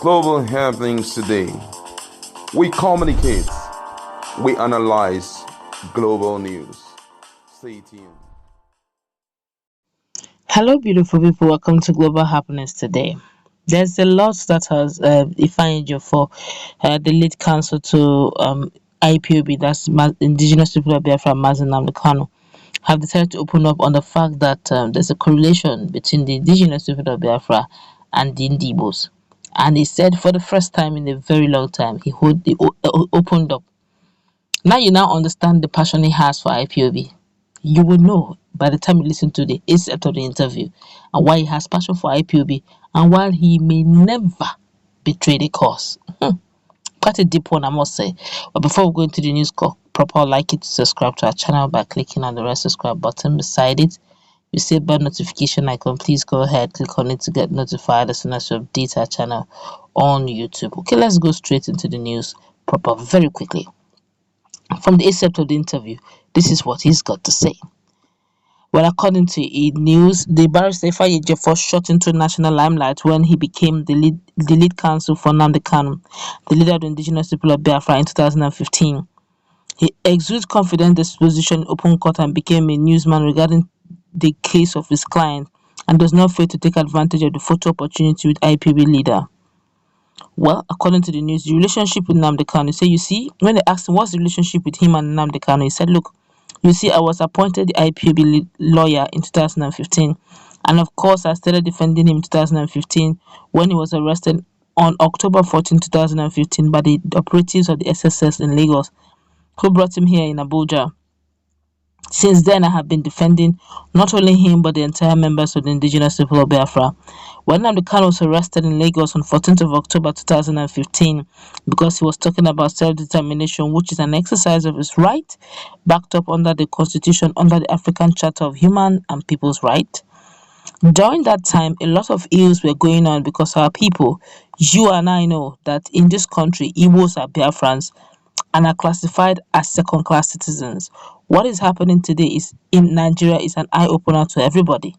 global happenings today. We communicate, we analyze global news. Stay tuned. Hello, beautiful people. Welcome to Global Happiness today. There's a lot that has Ifeanyi Ejiofor, the lead counsel to IPOB, that's Indigenous People of Biafra, Mazen Kano, have decided to open up on the fact that there's a correlation between the Indigenous People of Biafra and the Igbos. And he said for the first time in a very long time, he opened up. Now you understand the passion he has for IPOB. You will know by the time you listen to the excerpt of the interview and why he has passion for IPOB and why he may never betray the cause. Quite a deep one, I must say. But before we go into the news proper, I'd like you to subscribe to our channel by clicking on the red subscribe button beside it. You see a bell notification icon, please go ahead, click on it to get notified as soon as we update our channel on YouTube. Okay, let's go straight into the news proper very quickly. From the excerpt of the interview, this is what he's got to say. Well, according to news, the barrister Ifeanyi Ejiofor shot into national limelight when he became the lead counsel for Nnamdi Kanu, the leader of the Indigenous People of Biafra, in 2015. He exuded confident disposition in open court and became a newsman regarding the case of his client, and does not fail to take advantage of the photo opportunity with IPB leader. Well, according to the news, the relationship with Nnamdi Kanu, you see, when they asked him what's the relationship with him and Nnamdi Kanu, he said, look, you see, I was appointed the IPOB lawyer in 2015, and of course, I started defending him in 2015 when he was arrested on October 14, 2015 by the operatives of the SSS in Lagos, who brought him here in Abuja. Since then, I have been defending not only him but the entire members of the Indigenous People of Biafra. When Nnamdi Kanu was arrested in Lagos on 14th of October 2015 because he was talking about self-determination, which is an exercise of his right, backed up under the Constitution, under the African Charter of Human and People's Rights. During that time, a lot of ills were going on because our people, you and I know that in this country, Igbos are Biafrans and are classified as second-class citizens. What is happening today is in Nigeria is an eye-opener to everybody.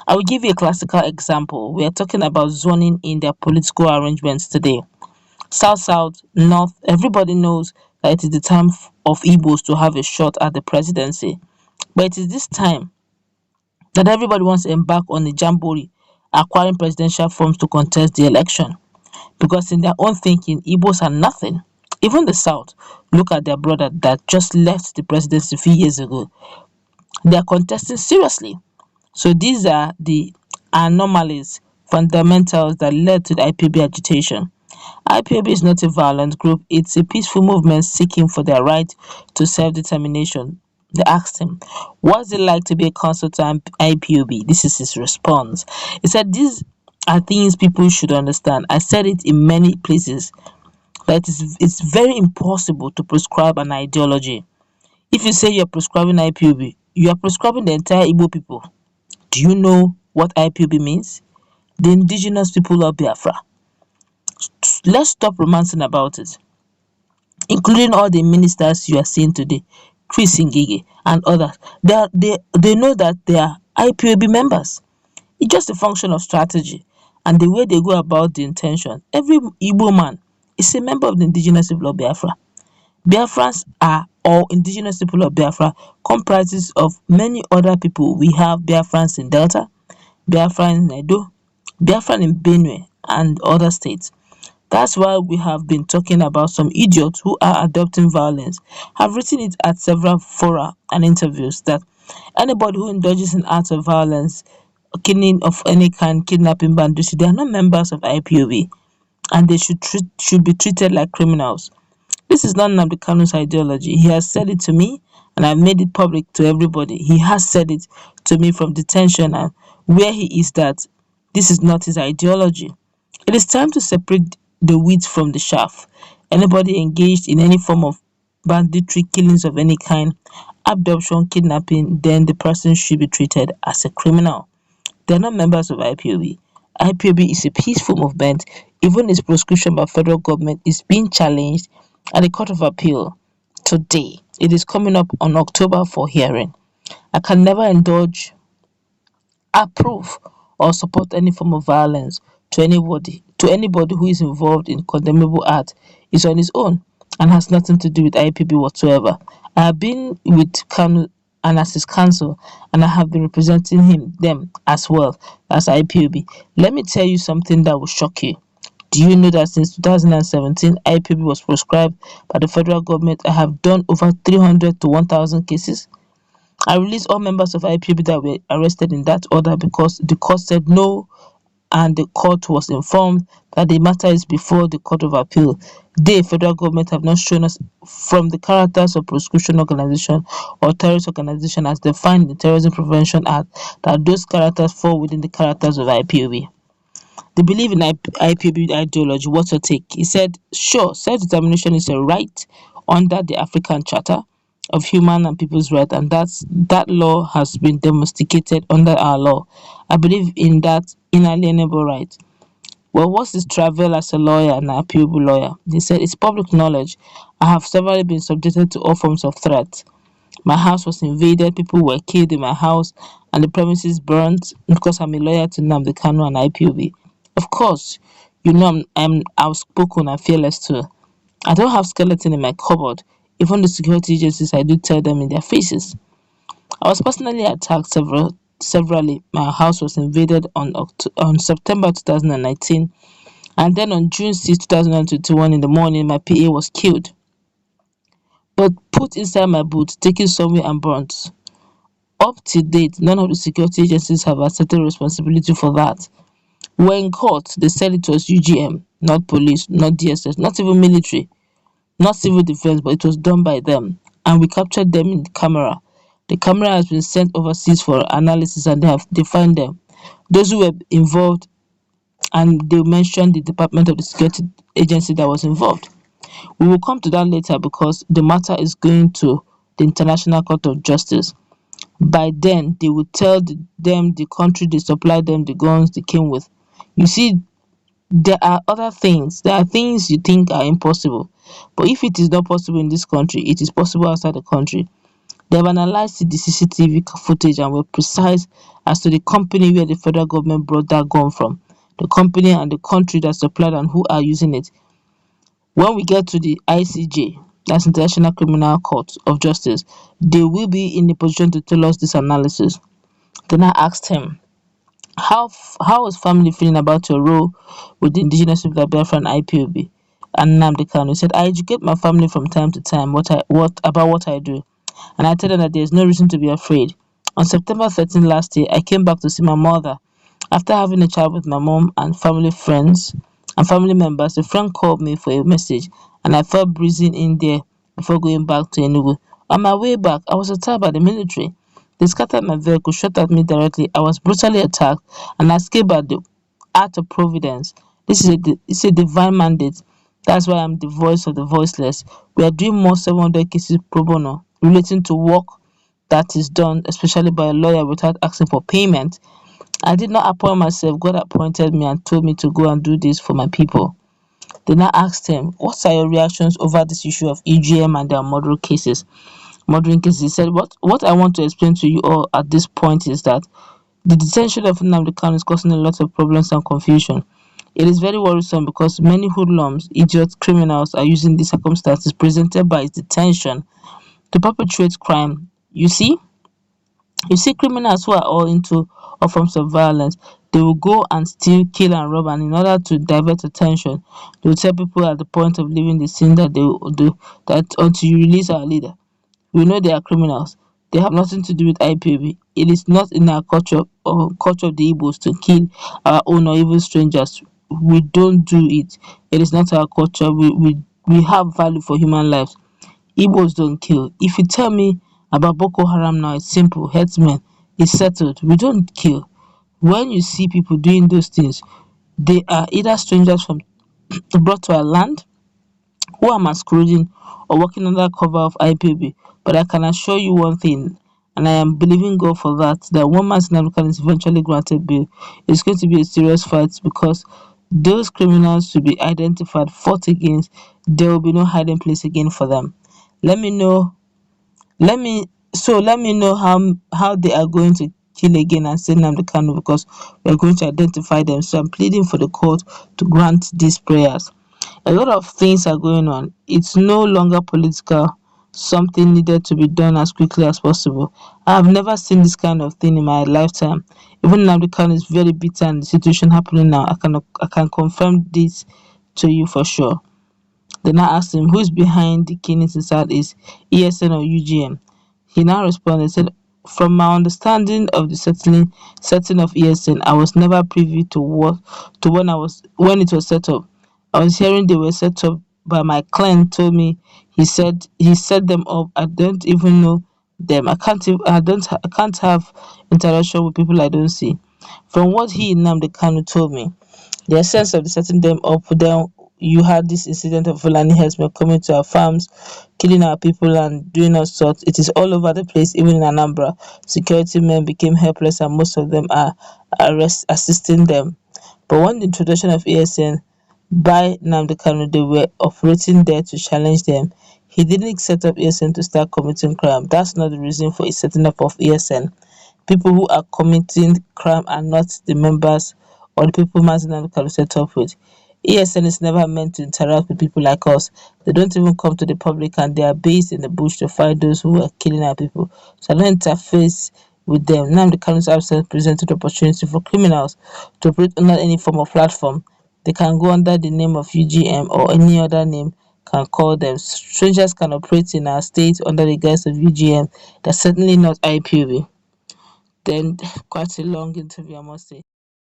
I will give you a classical example. We are talking about zoning in their political arrangements today. South, North, everybody knows that it is the time of Igbos to have a shot at the presidency. But it is this time that everybody wants to embark on a jamboree, acquiring presidential forms to contest the election. Because in their own thinking, Igbos are nothing. Even the South, look at their brother that just left the presidency a few years ago. They are contesting seriously. So these are the anomalies, fundamentals that led to the IPOB agitation. IPOB is not a violent group, it's a peaceful movement seeking for their right to self-determination. They asked him, what's it like to be a consultant IPOB? This is his response. He said, these are things people should understand. I said it in many places, that it's very impossible to prescribe an ideology. If you say you're prescribing IPOB, you are prescribing the entire Igbo people. Do you know what IPOB means? The Indigenous People of Biafra. Let's stop romancing about it. Including all the ministers you are seeing today, Chris Ngige and others. They know that they are IPOB members. It's just a function of strategy and the way they go about the intention. Every Igbo man is a member of the Indigenous People of Biafra. Biafrans are all Indigenous People of Biafra comprises of many other people. We have Biafrans in Delta, Biafran in Edo, Biafran in Benue and other states. That's why we have been talking about some idiots who are adopting violence. Have written it at several fora and interviews that anybody who indulges in acts of violence, killing of any kind, kidnapping, banditism, they are not members of IPOB and they should be treated like criminals. This is not Nnamdi Kanu's ideology. He has said it to me and I've made it public to everybody. He has said it to me from detention and where he is that this is not his ideology. It is time to separate the wheat from the chaff. Anybody engaged in any form of banditry, killings of any kind, abduction, kidnapping, then the person should be treated as a criminal. They are not members of IPOB. IPOB is a peaceful movement. Even its proscription by federal government is being challenged at the Court of Appeal today. It is coming up on October for hearing. I can never indulge, approve, or support any form of violence to anybody who is involved in condemnable act is on his own and has nothing to do with IPOB whatsoever. I have been with Kanu and as his counsel, and I have been representing them as well as IPOB. Let me tell you something that will shock you. Do you know that since 2017, IPOB was proscribed by the federal government? I have done over 300 to 1,000 cases. I released all members of IPOB that were arrested in that order because the court said no, and the court was informed that the matter is before the Court of Appeal. The federal government have not shown us from the characters of proscription organization or terrorist organization as defined in the Terrorism Prevention Act that those characters fall within the characters of IPOB. They believe in IPOB ideology. What's your take? He said, sure, self-determination is a right under the African Charter of Human and People's Rights, and that law has been domesticated under our law. I believe in that inalienable right. Well, what's his travel as a lawyer and an IPOB lawyer? He said, it's public knowledge. I have severally been subjected to all forms of threats. My house was invaded, people were killed in my house, and the premises burnt because I'm a lawyer to Nnamdi Kanu and IPOB. Of course, you know I'm outspoken and fearless too. I don't have skeleton in my cupboard. Even the security agencies, I do tell them in their faces. I was personally attacked severally. My house was invaded on September 2019, and then on June 6, 2021 in the morning, my PA was killed, but put inside my boot, taken somewhere and burnt. Up to date, none of the security agencies have accepted responsibility for that. When caught, they said it was UGM, not police, not DSS, not even military, not civil defense, but it was done by them. And we captured them in the camera. The camera has been sent overseas for analysis and they find them. Those who were involved, and they mentioned the department of the security agency that was involved. We will come to that later because the matter is going to the International Court of Justice. By then, they will tell them the country they supplied them the guns they came with. You see, there are other things. There are things you think are impossible. But if it is not possible in this country, it is possible outside the country. They have analyzed the CCTV footage and were precise as to the company where the federal government brought that gun from, the company and the country that supplied and who are using it. When we get to the ICJ, that's International Criminal Court of Justice, they will be in a position to tell us this analysis. Then I asked him, how is family feeling about your role with the indigenous people of Biafra and IPOB and Nnamdi Kanu? He said, I educate my family from time to time about what I do, and I tell them that there is no reason to be afraid. On September 13 last year, I came back to see my mother. After having a chat with my mom and family friends and family members, a friend called me for a message, and I felt breezing in there before going back to Enugu. On my way back, I was attacked by the military. They scattered my vehicle, shot at me directly. I was brutally attacked and I escaped by the act of providence. It's a divine mandate. That's why I'm the voice of the voiceless. We are doing more 700 cases pro bono relating to work that is done, especially by a lawyer without asking for payment. I did not appoint myself. God appointed me and told me to go and do this for my people. Then I asked him, what are your reactions over this issue of EGM and their murdering cases? He said, what I want to explain to you all at this point is that the detention of Nnamdi Kanu is causing a lot of problems and confusion. It is very worrisome because many hoodlums, idiots, criminals are using the circumstances presented by his detention to perpetrate crime. You see criminals who are all into all forms of violence, they will go and steal, kill and rob, and in order to divert attention, they will tell people at the point of leaving the scene that they will do that until you release our leader. We know they are criminals. They have nothing to do with IPOB. It is not in our culture or culture of the Igbos to kill our own or even strangers. We don't do it. It is not our culture. We have value for human lives. Igbos don't kill. If you tell me about Boko Haram now, it's simple. Herdsmen, it's settled. We don't kill. When you see people doing those things, they are either strangers from brought to our land who are masquerading or working under cover of IPOB. But I can assure you one thing, and I am believing God for that one man's African is eventually granted bail. It's going to be a serious fight because those criminals to be identified, fought against, there will be no hiding place again for them. Let me know let me let me know how they are going to kill again and send Nnamdi Kanu because we are going to identify them. So I'm pleading for the court to grant these prayers. A lot of things are going on. It's no longer political. Something needed to be done as quickly as possible. I have never seen this kind of thing in my lifetime. Even Nnamdi Kanu is very bitter and the situation happening now. I can confirm this to you for sure. Then I asked him who is behind the killings in Southeast, ESN or UGM. He now responded, said, from my understanding of the setting of ESN, I was never privy to when it was set up. I was hearing they were set up by my client told me he said he set them up. I don't even know them. I can't have interaction with people I don't see. From what he Nnamdi Kanu told me, the essence of the setting them up, then you had this incident of Fulani herdsmen coming to our farms, killing our people and doing all sorts. It is all over the place, even in Anambra. Security men became helpless and most of them are assisting them. But when the introduction of ASN by Nnamdi Kanu, they were operating there to challenge them. He didn't set up ESN to start committing crime. That's not the reason for his setting up of ESN. People who are committing crime are not the members or the people Mazi Nnamdi Kanu set up with. ESN is never meant to interact with people like us. They don't even come to the public and they are based in the bush to fight those who are killing our people. So I don't interface with them. Nnamdi Kanu's absence presented opportunity for criminals to operate under any form of platform. They can go under the name of UGM or any other name can call them. Strangers can operate in our state under the guise of UGM. That's certainly not IPOB. Then quite a long interview, I must say.